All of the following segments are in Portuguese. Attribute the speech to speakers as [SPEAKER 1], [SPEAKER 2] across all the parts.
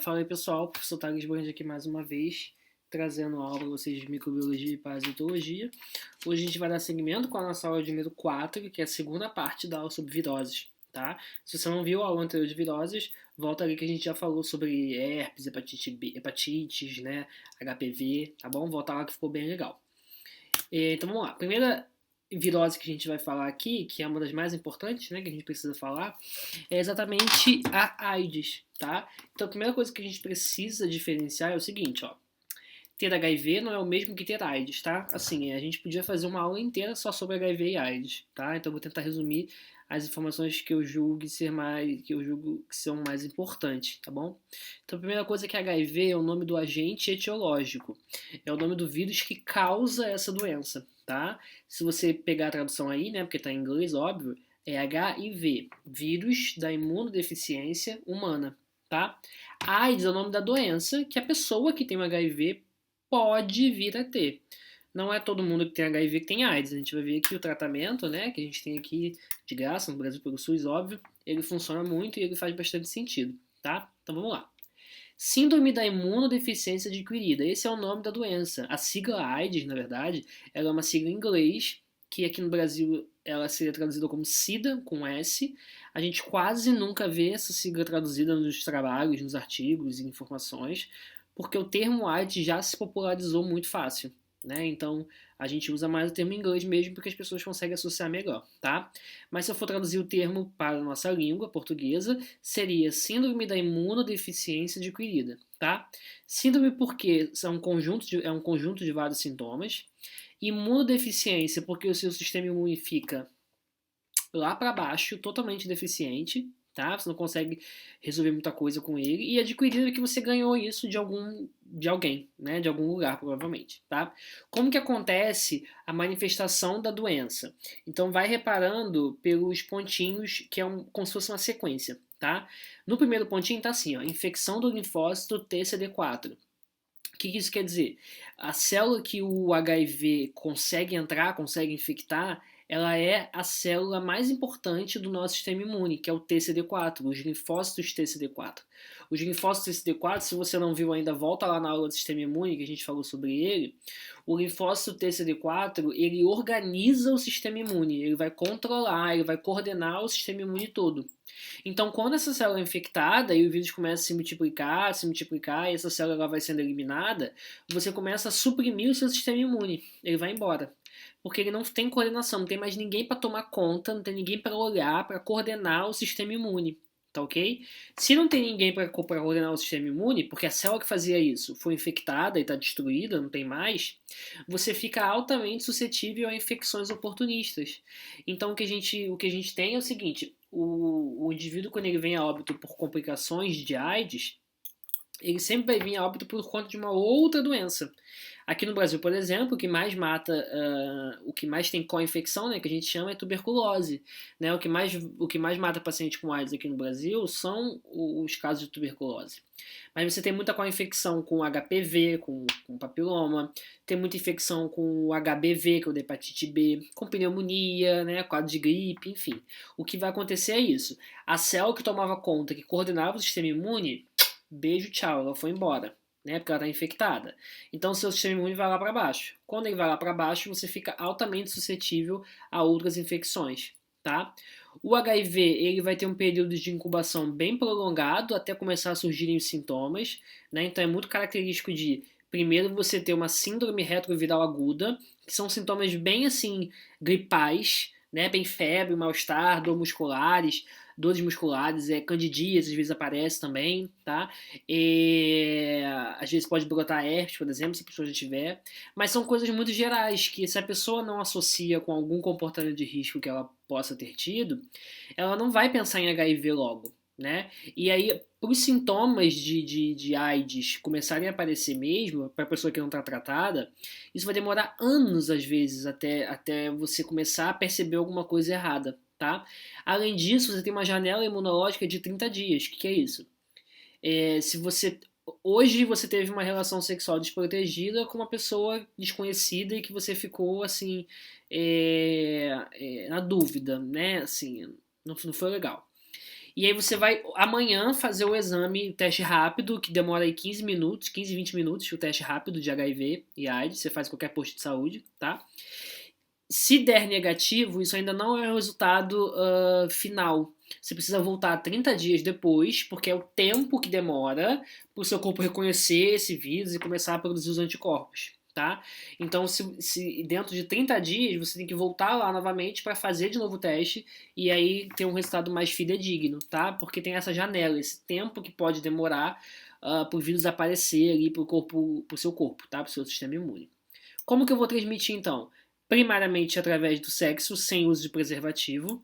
[SPEAKER 1] Fala aí pessoal, professor Thales Brand aqui mais uma vez, trazendo aula para vocês de microbiologia e parasitologia. Hoje a gente vai dar seguimento com a nossa aula de número 4, que é a segunda parte da aula sobre viroses, tá? Se você não viu a aula anterior de viroses, volta ali que a gente já falou sobre herpes, hepatite B, hepatites, né, HPV, tá bom? Volta lá que ficou bem legal. Então vamos lá. A primeira virose que a gente vai falar aqui, que é uma das mais importantes, né, que a gente precisa falar, é exatamente a AIDS, tá? Então a primeira coisa que a gente precisa diferenciar é o seguinte, ó. Ter HIV não é o mesmo que ter AIDS, tá? Assim, a gente podia fazer uma aula inteira só sobre HIV e AIDS, tá? Então eu vou tentar resumir as informações que eu julgo que são mais importantes, tá bom? Então a primeira coisa é que HIV é o nome do agente etiológico, é o nome do vírus que causa essa doença, tá? Se você pegar a tradução aí, né, porque tá em inglês, óbvio, é HIV, vírus da imunodeficiência humana, tá? AIDS é o nome da doença que a pessoa que tem o HIV pode vir a ter. Não é todo mundo que tem HIV que tem AIDS. A gente vai ver aqui o tratamento, né, que a gente tem aqui de graça no Brasil pelo SUS, óbvio. Ele funciona muito e ele faz bastante sentido, tá? Então vamos lá. Síndrome da imunodeficiência adquirida. Esse é o nome da doença. A sigla AIDS, na verdade, ela é uma sigla em inglês, que aqui no Brasil ela seria traduzida como SIDA, com S. A gente quase nunca vê essa sigla traduzida nos trabalhos, nos artigos e informações, porque o termo AIDS já se popularizou muito fácil. Né? Então a gente usa mais o termo em inglês mesmo porque as pessoas conseguem associar melhor, tá? Mas se eu for traduzir o termo para a nossa língua portuguesa, seria síndrome da imunodeficiência adquirida, tá? Síndrome porque é um conjunto de vários sintomas. Imunodeficiência porque o seu sistema imune fica lá para baixo, totalmente deficiente, tá? Você não consegue resolver muita coisa com ele e adquirido que você ganhou isso de alguém, né? De algum lugar provavelmente, tá? Como que acontece a manifestação da doença? Então vai reparando pelos pontinhos que é como se fosse uma sequência, tá? No primeiro pontinho tá assim, ó, infecção do linfócito TCD4. O que isso quer dizer? A célula que o HIV consegue entrar, consegue infectar, ela é a célula mais importante do nosso sistema imune, que é o TCD4, os linfócitos TCD4. Os linfócitos TCD4, se você não viu ainda, volta lá na aula do sistema imune que a gente falou sobre ele. O linfócito TCD4, ele organiza o sistema imune, ele vai controlar, ele vai coordenar o sistema imune todo. Então, quando essa célula é infectada e o vírus começa a se multiplicar, e essa célula vai sendo eliminada, você começa a suprimir o seu sistema imune. Ele vai embora. Porque ele não tem coordenação, não tem mais ninguém para tomar conta, não tem ninguém para olhar, para coordenar o sistema imune. Tá ok? Se não tem ninguém para coordenar o sistema imune, porque a célula que fazia isso foi infectada e está destruída, não tem mais, você fica altamente suscetível a infecções oportunistas. Então o que a gente tem é o seguinte: o indivíduo, quando ele vem a óbito por complicações de AIDS, ele sempre vai vir a óbito por conta de uma outra doença. Aqui no Brasil, por exemplo, o que mais mata, o que mais tem co-infecção, né, que a gente chama é tuberculose. Né? O que mais mata paciente com AIDS aqui no Brasil são os casos de tuberculose. Mas você tem muita co-infecção com HPV, com papiloma, tem muita infecção com o HBV, que é o da hepatite B, com pneumonia, né, quadro de gripe, enfim. O que vai acontecer é isso. A célula que tomava conta, que coordenava o sistema imune, beijo, tchau, ela foi embora, né? Porque ela está infectada. Então, o seu sistema imune vai lá para baixo. Quando ele vai lá para baixo, você fica altamente suscetível a outras infecções, tá? O HIV ele vai ter um período de incubação bem prolongado até começar a surgirem os sintomas, né? Então, é muito característico de primeiro você ter uma síndrome retroviral aguda, que são sintomas bem assim gripais, né? Bem febre, mal-estar, dor musculares, dores musculares, candidíase às vezes aparece também, tá? Às vezes pode brotar herpes, por exemplo, se a pessoa já tiver, mas são coisas muito gerais que se a pessoa não associa com algum comportamento de risco que ela possa ter tido, ela não vai pensar em HIV logo, né? E aí, os sintomas de AIDS começarem a aparecer mesmo, para a pessoa que não está tratada, isso vai demorar anos, às vezes, até você começar a perceber alguma coisa errada, tá? Além disso, você tem uma janela imunológica de 30 dias. O que é isso? Se você hoje você teve uma relação sexual desprotegida com uma pessoa desconhecida e que você ficou assim na dúvida, né? Assim, não foi legal. E aí você vai amanhã fazer o exame, o teste rápido, que demora aí 15 minutos, 15, 20 minutos, o teste rápido de HIV e AIDS, você faz em qualquer posto de saúde, tá? Se der negativo, isso ainda não é o resultado final. Você precisa voltar 30 dias depois, porque é o tempo que demora para o seu corpo reconhecer esse vírus e começar a produzir os anticorpos. Tá? Então, se dentro de 30 dias você tem que voltar lá novamente para fazer de novo o teste e aí ter um resultado mais fidedigno, tá? Porque tem essa janela, esse tempo que pode demorar para o vírus aparecer ali para o seu corpo, tá? Para o seu sistema imune. Como que eu vou transmitir então? Primariamente através do sexo, sem uso de preservativo,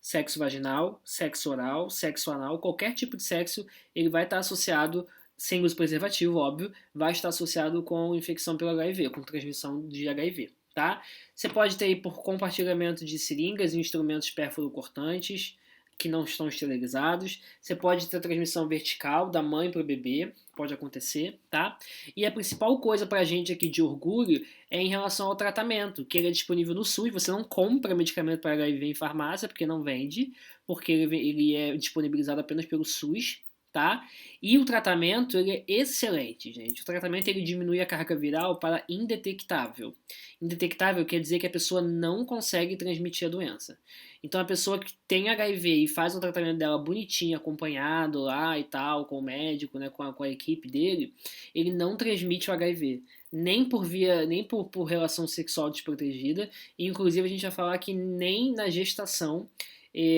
[SPEAKER 1] sexo vaginal, sexo oral, sexo anal, qualquer tipo de sexo, ele vai estar associado, sem uso de preservativo, óbvio, vai estar associado com infecção pelo HIV, com transmissão de HIV, tá? Você pode ter aí por compartilhamento de seringas e instrumentos pérfuro-cortantes, que não estão esterilizados. Você pode ter transmissão vertical da mãe para o bebê, pode acontecer, tá? E a principal coisa para a gente aqui de orgulho é em relação ao tratamento, que ele é disponível no SUS. Você não compra medicamento para HIV em farmácia, porque não vende, porque ele é disponibilizado apenas pelo SUS, tá? E o tratamento ele é excelente, gente. O tratamento ele diminui a carga viral para indetectável. Indetectável quer dizer que a pessoa não consegue transmitir a doença. Então a pessoa que tem HIV e faz o tratamento dela bonitinho, acompanhado lá e tal, com o médico, né, com a equipe dele, ele não transmite o HIV. Nem por via, nem por relação sexual desprotegida. E, inclusive a gente vai falar que nem na gestação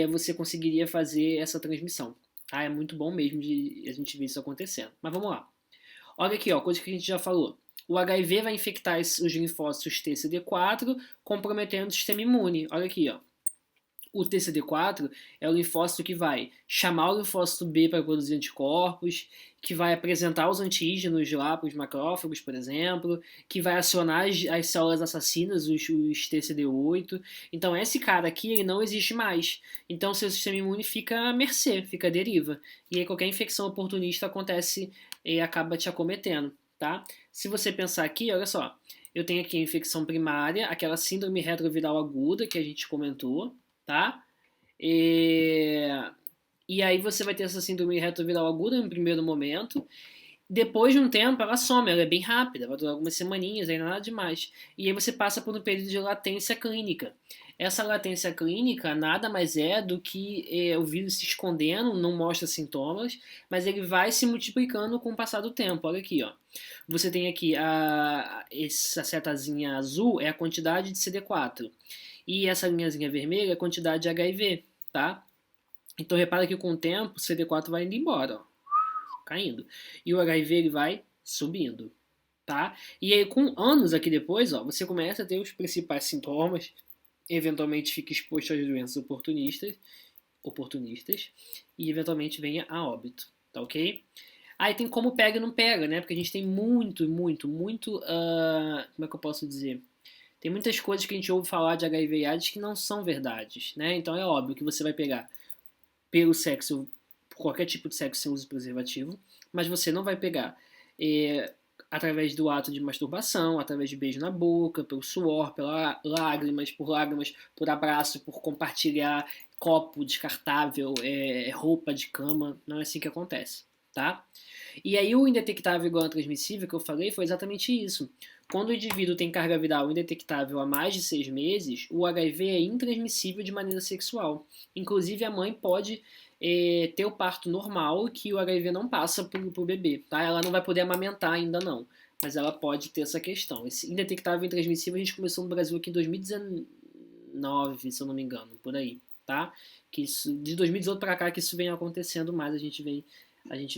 [SPEAKER 1] você conseguiria fazer essa transmissão. Ah, é muito bom mesmo de a gente ver isso acontecendo. Mas vamos lá. Olha aqui, ó, coisa que a gente já falou. O HIV vai infectar os linfócitos TCD4, comprometendo o sistema imune. Olha aqui, ó. O TCD4 é o linfócito que vai chamar o linfócito B para produzir anticorpos, que vai apresentar os antígenos lá para os macrófagos, por exemplo, que vai acionar as células assassinas, os TCD8. Então esse cara aqui ele não existe mais. Então seu sistema imune fica à mercê, fica à deriva. E aí qualquer infecção oportunista acontece e acaba te acometendo, tá? Se você pensar aqui, olha só, eu tenho aqui a infecção primária, aquela síndrome retroviral aguda que a gente comentou, tá? E aí você vai ter essa síndrome retroviral aguda no primeiro momento. Depois de um tempo, ela some, ela é bem rápida, vai durar algumas semaninhas, aí nada demais. E aí você passa por um período de latência clínica. Essa latência clínica nada mais é do que o vírus se escondendo, não mostra sintomas, mas ele vai se multiplicando com o passar do tempo. Olha aqui, ó. Você tem aqui essa setazinha azul é a quantidade de CD4. E essa linhazinha vermelha é a quantidade de HIV, tá? Então repara que com o tempo o CD4 vai indo embora, ó, caindo. E o HIV ele vai subindo, tá? E aí com anos aqui depois, ó, você começa a ter os principais sintomas, eventualmente fica exposto às doenças oportunistas e eventualmente venha a óbito, tá ok? Aí tem como pega e não pega, né? Porque a gente tem muito, como é que eu posso dizer? Tem muitas coisas que a gente ouve falar de HIV e AIDS que não são verdades, né? Então é óbvio que você vai pegar pelo sexo, por qualquer tipo de sexo sem uso de preservativo, mas você não vai pegar através do ato de masturbação, através de beijo na boca, pelo suor, pelas lágrimas, por abraço, por compartilhar copo descartável, roupa de cama, não é assim que acontece, tá? E aí o indetectável igual a transmissível que eu falei foi exatamente isso. Quando o indivíduo tem carga viral indetectável há mais de 6 meses, o HIV é intransmissível de maneira sexual. Inclusive a mãe pode ter o parto normal que o HIV não passa pro bebê, tá? Ela não vai poder amamentar ainda não, mas ela pode ter essa questão. Esse indetectável intransmissível a gente começou no Brasil aqui em 2019, se eu não me engano, por aí, tá? Que isso, de 2018 para cá que isso vem acontecendo mais, a gente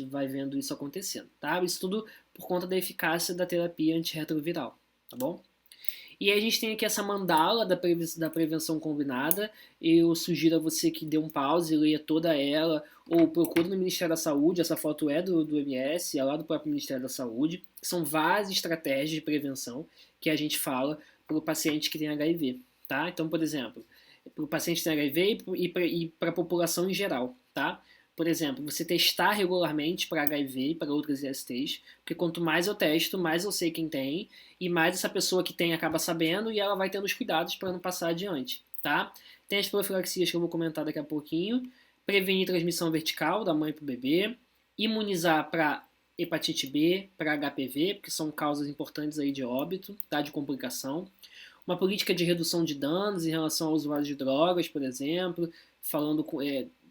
[SPEAKER 1] vai vendo isso acontecendo, tá? Isso tudo por conta da eficácia da terapia antirretroviral, tá bom? E aí a gente tem aqui essa mandala da prevenção combinada. Eu sugiro a você que dê um pause, leia toda ela, ou procure no Ministério da Saúde. Essa foto é do MS, é lá do próprio Ministério da Saúde. São várias estratégias de prevenção que a gente fala para o paciente que tem HIV, tá? Então, por exemplo, para o paciente que tem HIV e para a população em geral, tá? Por exemplo, você testar regularmente para HIV e para outras ISTs, porque quanto mais eu testo, mais eu sei quem tem, e mais essa pessoa que tem acaba sabendo e ela vai tendo os cuidados para não passar adiante, tá? Tem as profilaxias que eu vou comentar daqui a pouquinho, prevenir transmissão vertical da mãe para o bebê, imunizar para hepatite B, para HPV, porque são causas importantes aí de óbito, tá, de complicação. Uma política de redução de danos em relação ao usuário de drogas, por exemplo, falando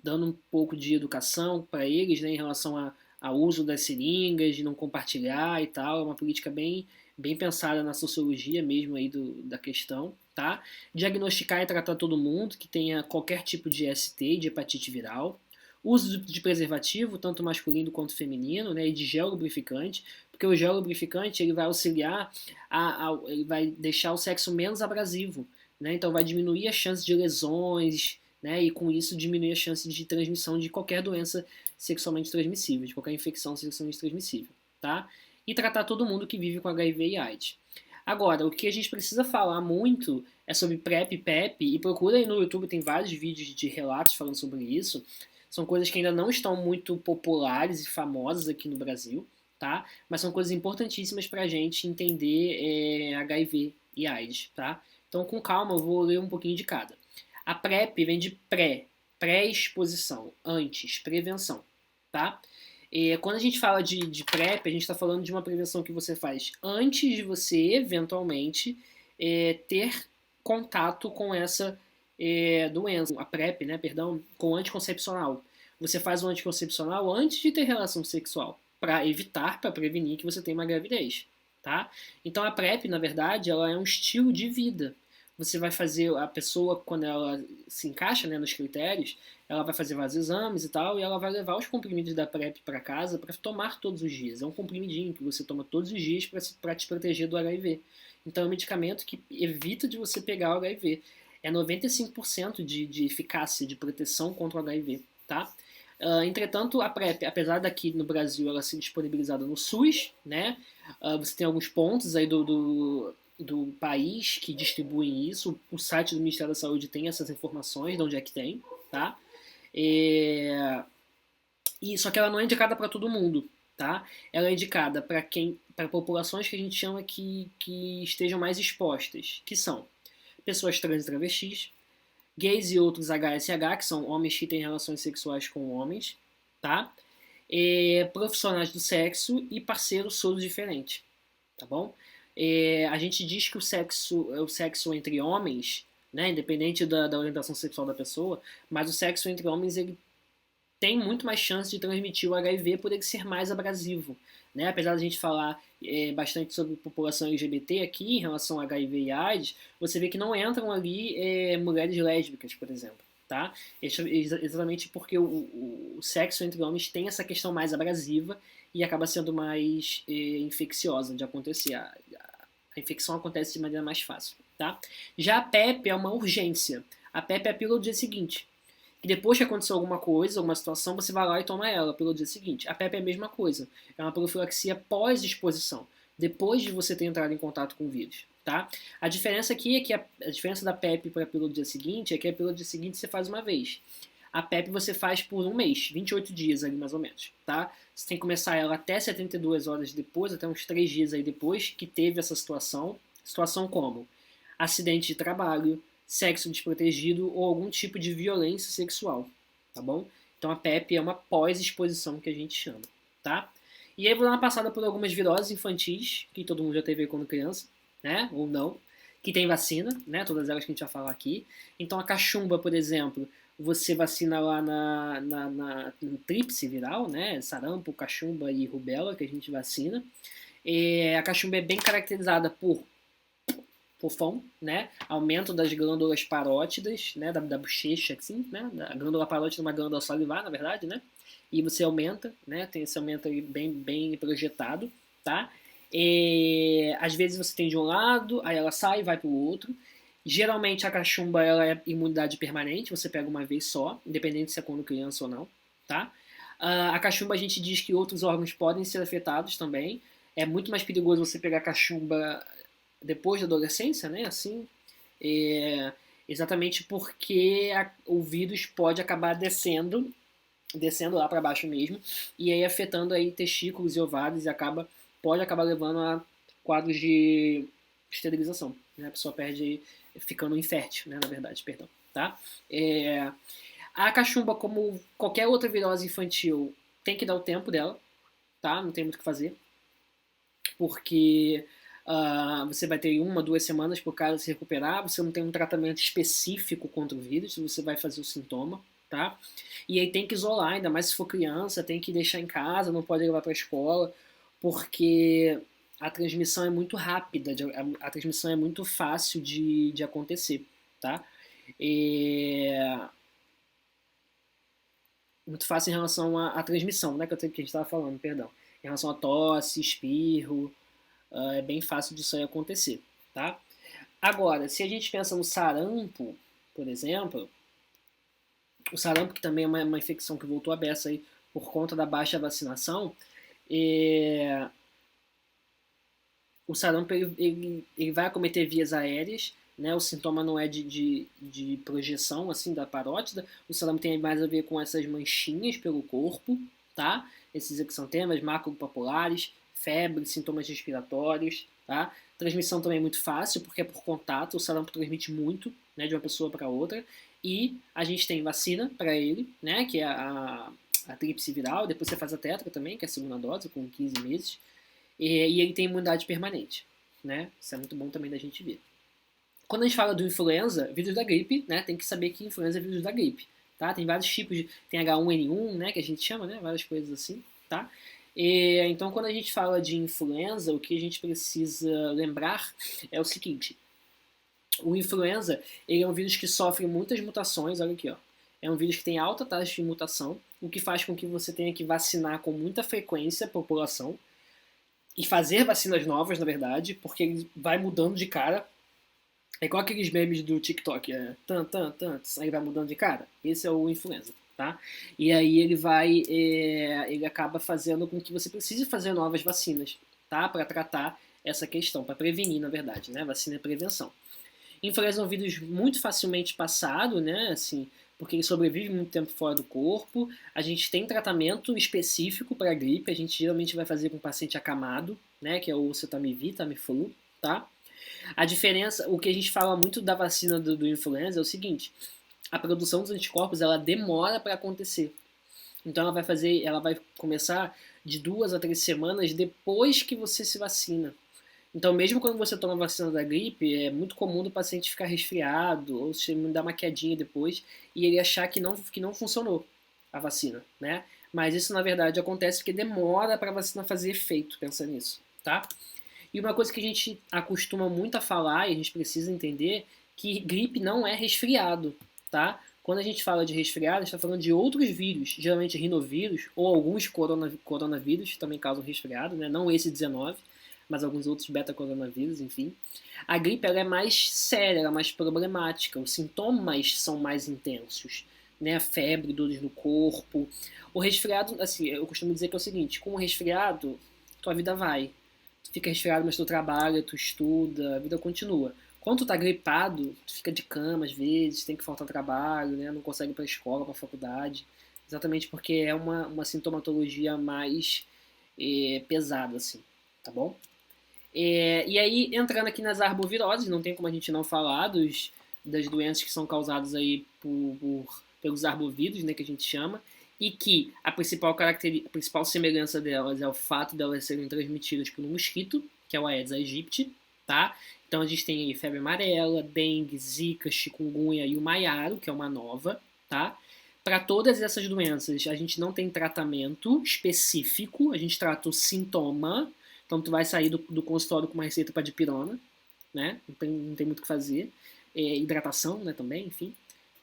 [SPEAKER 1] dando um pouco de educação para eles, né, em relação ao uso das seringas, de não compartilhar e tal. É uma política bem pensada na sociologia mesmo aí da questão, tá? Diagnosticar e tratar todo mundo que tenha qualquer tipo de ST, de hepatite viral. Uso de preservativo, tanto masculino quanto feminino, né, e de gel lubrificante, porque o gel lubrificante ele vai auxiliar, ele vai deixar o sexo menos abrasivo, né, então vai diminuir a chance de lesões, né, e com isso diminuir a chance de transmissão de qualquer doença sexualmente transmissível, de qualquer infecção sexualmente transmissível, tá? E tratar todo mundo que vive com HIV e AIDS. Agora, o que a gente precisa falar muito é sobre PrEP e PEP, e procura aí no YouTube, tem vários vídeos de relatos falando sobre isso. São coisas que ainda não estão muito populares e famosas aqui no Brasil, tá? Mas são coisas importantíssimas para a gente entender HIV e AIDS, tá? Então, com calma, eu vou ler um pouquinho de cada. A PrEP vem de pré-exposição, antes, prevenção, tá? Quando a gente fala de PrEP, a gente está falando de uma prevenção que você faz antes de você, eventualmente, ter contato com essa doença, a PrEP, né, perdão, com anticoncepcional. Você faz o anticoncepcional antes de ter relação sexual, para evitar, para prevenir que você tenha uma gravidez, tá? Então a PrEP, na verdade, ela é um estilo de vida. Você vai fazer, a pessoa, quando ela se encaixa, né, nos critérios, ela vai fazer vários exames e tal, e ela vai levar os comprimidos da PrEP para casa para tomar todos os dias. É um comprimidinho que você toma todos os dias para te proteger do HIV. Então é um medicamento que evita de você pegar o HIV. É 95% de eficácia, de proteção contra o HIV, tá? Entretanto, a PrEP, apesar daqui no Brasil ela ser disponibilizada no SUS, né? Você tem alguns pontos aí do país que distribuem isso. O site do Ministério da Saúde tem essas informações, de onde é que tem, tá? Só que ela não é indicada para todo mundo, tá? Ela é indicada para populações que a gente chama que estejam mais expostas, que são pessoas trans e travestis, gays e outros HSH, que são homens que têm relações sexuais com homens, tá? Profissionais do sexo e parceiros todos diferentes, tá bom? A gente diz que o sexo entre homens, né, independente da orientação sexual da pessoa, mas o sexo entre homens ele tem muito mais chance de transmitir o HIV por ele ser mais abrasivo. Né? Apesar da gente falar bastante sobre população LGBT aqui, em relação a HIV e AIDS, você vê que não entram ali mulheres lésbicas, por exemplo. Tá? Exatamente porque o sexo entre homens tem essa questão mais abrasiva e acaba sendo mais infecciosa de acontecer. A infecção acontece de maneira mais fácil. Tá? Já a PEP é uma urgência. A PEP é a pílula do dia seguinte. E depois que aconteceu alguma coisa, alguma situação, você vai lá e toma ela pelo dia seguinte. A PEP é a mesma coisa. É uma profilaxia pós-exposição, depois de você ter entrado em contato com o vírus. Tá? A diferença aqui é que a diferença da PEP para a pílula do dia seguinte é que a pílula do dia seguinte você faz uma vez. A PEP você faz por um mês, 28 dias ali mais ou menos. Tá? Você tem que começar ela até 72 horas depois, até uns 3 dias aí depois que teve essa situação. Situação como acidente de trabalho, sexo desprotegido ou algum tipo de violência sexual, tá bom? Então a PEP é uma pós-exposição que a gente chama, tá? E aí vou dar uma passada por algumas viroses infantis, que todo mundo já teve quando criança, né? Ou não, que tem vacina, né? Todas elas que a gente vai falar aqui. Então a cachumba, por exemplo, você vacina lá na tríplice viral, né? Sarampo, cachumba e rubéola, que a gente vacina. A cachumba é bem caracterizada por fofão, né? Aumento das glândulas parótidas, né? Da bochecha, assim, né? A glândula parótida é uma glândula salivar, na verdade, né? E você aumenta, né? Tem esse aumento aí bem projetado, tá? Às vezes você tem de um lado, aí ela sai e vai para o outro. Geralmente a cachumba ela é imunidade permanente, você pega uma vez só, independente se é quando criança ou não, tá? A cachumba a gente diz que outros órgãos podem ser afetados também. É muito mais perigoso você pegar cachumba depois da adolescência, né? Assim, exatamente porque o vírus pode acabar descendo lá para baixo mesmo, e aí afetando aí testículos e ovários e pode acabar levando a quadros de esterilização, né? A pessoa perde ficando infértil, né? Na verdade, perdão, tá? A cachumba, como qualquer outra virose infantil, tem que dar o tempo dela, tá? Não tem muito o que fazer, porque você vai ter 1, 2 semanas por cara se recuperar, você não tem um tratamento específico contra o vírus, você vai fazer o sintoma, tá? E aí tem que isolar, ainda mais se for criança, tem que deixar em casa, não pode levar para a escola, porque a transmissão é muito rápida, a transmissão é muito fácil de acontecer, tá? É muito fácil em relação à transmissão, né, que a gente estava falando, perdão. Em relação a tosse, espirro, é bem fácil disso aí acontecer, tá? Agora, se a gente pensa no sarampo, por exemplo, o sarampo que também é uma infecção que voltou à beça aí por conta da baixa vacinação, é, o sarampo ele vai acometer vias aéreas, né? O sintoma não é de projeção assim da parótida, o sarampo tem mais a ver com essas manchinhas pelo corpo, tá? Esses exantemas macropapulares, febre, sintomas respiratórios, tá? Transmissão também é muito fácil, porque é por contato, o sarampo transmite muito, né, de uma pessoa para outra, e a gente tem vacina para ele, né, que é a tríplice viral, depois você faz a tetra também, que é a segunda dose, com 15 meses, e ele tem imunidade permanente, né? Isso é muito bom também da gente ver. Quando a gente fala do influenza, vírus da gripe, né? Tem que saber que influenza é vírus da gripe, tá? Tem vários tipos de... Tem H1N1, né? Que a gente chama, né? Várias coisas assim, tá? Então, quando a gente fala de influenza, o que a gente precisa lembrar é o seguinte. O influenza, ele é um vírus que sofre muitas mutações, olha aqui, ó. É um vírus que tem alta taxa de mutação, o que faz com que você tenha que vacinar com muita frequência a população, e fazer vacinas novas, na verdade, porque ele vai mudando de cara. É igual aqueles memes do TikTok, aí vai mudando de cara. Esse é o influenza, tá? E aí ele acaba fazendo com que você precise fazer novas vacinas, tá? Para tratar essa questão, para prevenir, na verdade, né? Vacina é prevenção. Influenza é um vírus muito facilmente passado, né? Assim, porque ele sobrevive muito tempo fora do corpo. A gente tem tratamento específico para gripe. A gente geralmente vai fazer com paciente acamado, né? Que é o Oseltamivir, Tamiflu, tá? A diferença, o que a gente fala muito da vacina do influenza é o seguinte: a produção dos anticorpos ela demora para acontecer. Então ela vai começar de 2 a 3 semanas depois que você se vacina. Então, mesmo quando você toma a vacina da gripe, é muito comum do paciente ficar resfriado ou se dar uma quedinha depois e ele achar que não funcionou a vacina, né? Mas isso, na verdade, acontece porque demora para a vacina fazer efeito, pensa nisso, tá? E uma coisa que a gente acostuma muito a falar e a gente precisa entender que gripe não é resfriado, tá? Quando a gente fala de resfriado, a gente está falando de outros vírus, geralmente rinovírus ou alguns coronavírus também causam resfriado, né? Não esse 19, mas alguns outros beta-coronavírus, enfim. A gripe ela é mais séria, ela é mais problemática, os sintomas são mais intensos, né? Febre, dores no corpo. O resfriado, assim, eu costumo dizer que é o seguinte: com o resfriado, tua vida vai. Tu fica resfriado, mas tu trabalha, tu estuda, a vida continua. Quando tu tá gripado, tu fica de cama às vezes, tem que faltar trabalho, né? Não consegue ir pra escola, pra faculdade. Exatamente porque é uma sintomatologia mais pesada, assim, tá bom? E aí, entrando aqui nas arboviroses, não tem como a gente não falar das doenças que são causadas aí pelos arbovírus, né, que a gente chama, e que a principal semelhança delas é o fato de elas serem transmitidas por um mosquito, que é o Aedes aegypti, tá? Então a gente tem aí febre amarela, dengue, zika, chikungunya e o maiaro, que é uma nova, tá? Para todas essas doenças, a gente não tem tratamento específico, a gente trata o sintoma. Então tu vai sair do consultório com uma receita para dipirona, né? Não tem muito o que fazer. Hidratação, né, também, enfim.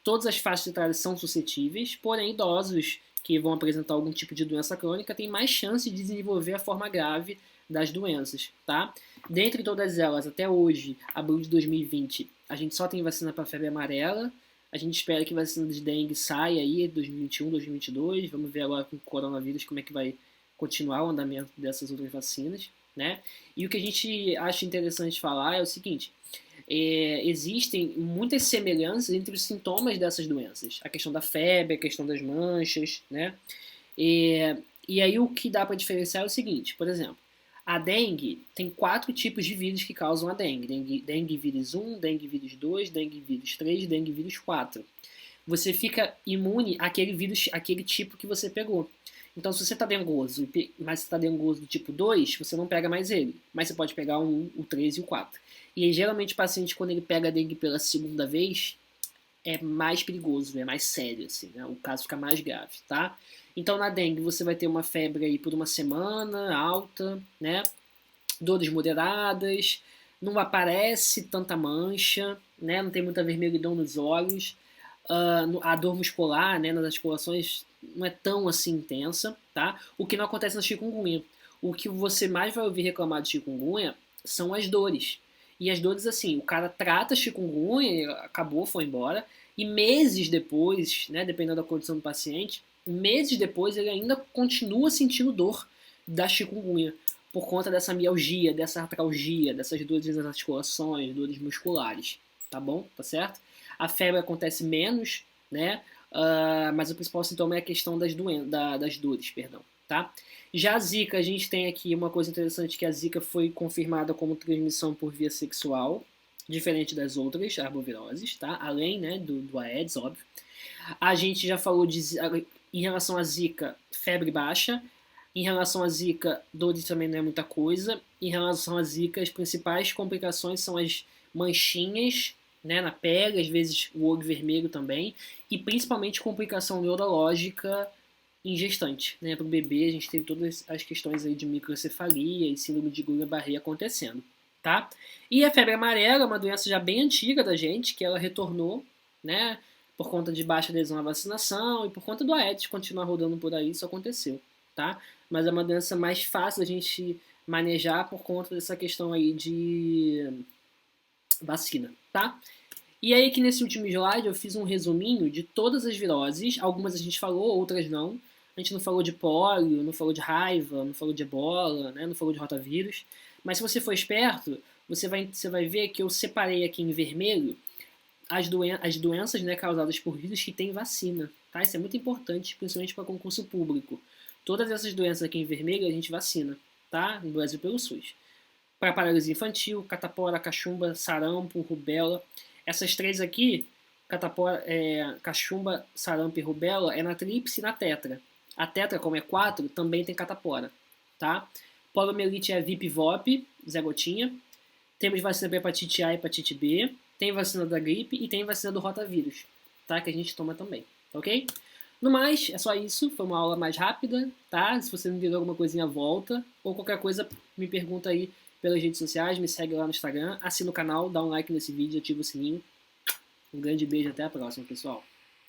[SPEAKER 1] Todas as faixas etárias são suscetíveis, porém idosos que vão apresentar algum tipo de doença crônica têm mais chance de desenvolver a forma grave das doenças, tá? Dentre todas elas, até hoje, abril de 2020, a gente só tem vacina para febre amarela. A gente espera que a vacina de dengue saia aí 2021, 2022. Vamos ver agora com o coronavírus como é que vai continuar o andamento dessas outras vacinas, né? E o que a gente acha interessante falar é o seguinte: existem muitas semelhanças entre os sintomas dessas doenças. A questão da febre, a questão das manchas, né? E aí o que dá para diferenciar é o seguinte: por exemplo, a dengue tem 4 tipos de vírus que causam a dengue. Dengue vírus 1, dengue vírus 2, dengue vírus 3, dengue vírus 4. você fica imune àquele vírus, àquele tipo que você pegou. Então, se você está dengoso, mas você está dengoso do tipo 2, você não pega mais ele. Mas você pode pegar o 1, o 3 e o 4. E aí, geralmente o paciente, quando ele pega a dengue pela segunda vez, é mais perigoso, é mais sério, assim, né? O caso fica mais grave, tá? Então, na dengue, você vai ter uma febre aí por uma semana, alta, né? Dores moderadas, não aparece tanta mancha, né? Não tem muita vermelhidão nos olhos. A dor muscular, né, nas articulações não é tão assim intensa, tá? O que não acontece na chikungunya. O que você mais vai ouvir reclamar de chikungunya são as dores. E as dores, assim, o cara trata chikungunya, acabou, foi embora, e meses depois, né, dependendo da condição do paciente, meses depois ele ainda continua sentindo dor da chikungunya, por conta dessa mialgia, dessa artralgia, dessas dores nas articulações, dores musculares, tá bom? Tá certo? A febre acontece menos, né? Mas o principal sintoma é a questão das dores, perdão, tá? Já a Zika, a gente tem aqui uma coisa interessante, que a Zika foi confirmada como transmissão por via sexual, diferente das outras arboviroses, tá? Além, né, do Aedes, óbvio. A gente já falou em relação à Zika, febre baixa. Em relação à Zika, dores também não é muita coisa. Em relação à Zika, as principais complicações são as manchinhas, né, na pele, às vezes o olho vermelho também, e principalmente complicação neurológica em gestante. Né? Para o bebê, a gente teve todas as questões aí de microcefalia e síndrome de Guillain-Barré acontecendo. Tá? E a febre amarela é uma doença já bem antiga da gente, que ela retornou, né, por conta de baixa adesão à vacinação e por conta do Aedes continuar rodando por aí, isso aconteceu. Tá? Mas é uma doença mais fácil da gente manejar por conta dessa questão aí de vacina, tá? E aí aqui nesse último slide eu fiz um resuminho de todas as viroses, algumas a gente falou, outras não. A gente não falou de pólio, não falou de raiva, não falou de ebola, né? Não falou de rotavírus. Mas se você for esperto, você vai ver que eu separei aqui em vermelho as doenças, né, causadas por vírus que têm vacina. Tá? Isso é muito importante, principalmente para concurso público. Todas essas doenças aqui em vermelho a gente vacina, tá? No Brasil pelo SUS. Para paralisia infantil, catapora, cachumba, sarampo, rubéola. Essas três aqui, catapora, cachumba, sarampo e rubéola, é na tríplice e na tetra. A tetra, como é 4, também tem catapora, tá? Poliomielite é VIP-VOP, Zé Gotinha. Temos vacina para hepatite A e hepatite B. Tem vacina da gripe e tem vacina do rotavírus, tá? Que a gente toma também, ok? No mais, é só isso. Foi uma aula mais rápida, tá? Se você não entendeu alguma coisinha, volta. Ou qualquer coisa, me pergunta aí pelas redes sociais, me segue lá no Instagram, assina o canal, dá um like nesse vídeo, ativa o sininho. Um grande beijo, até a próxima, pessoal.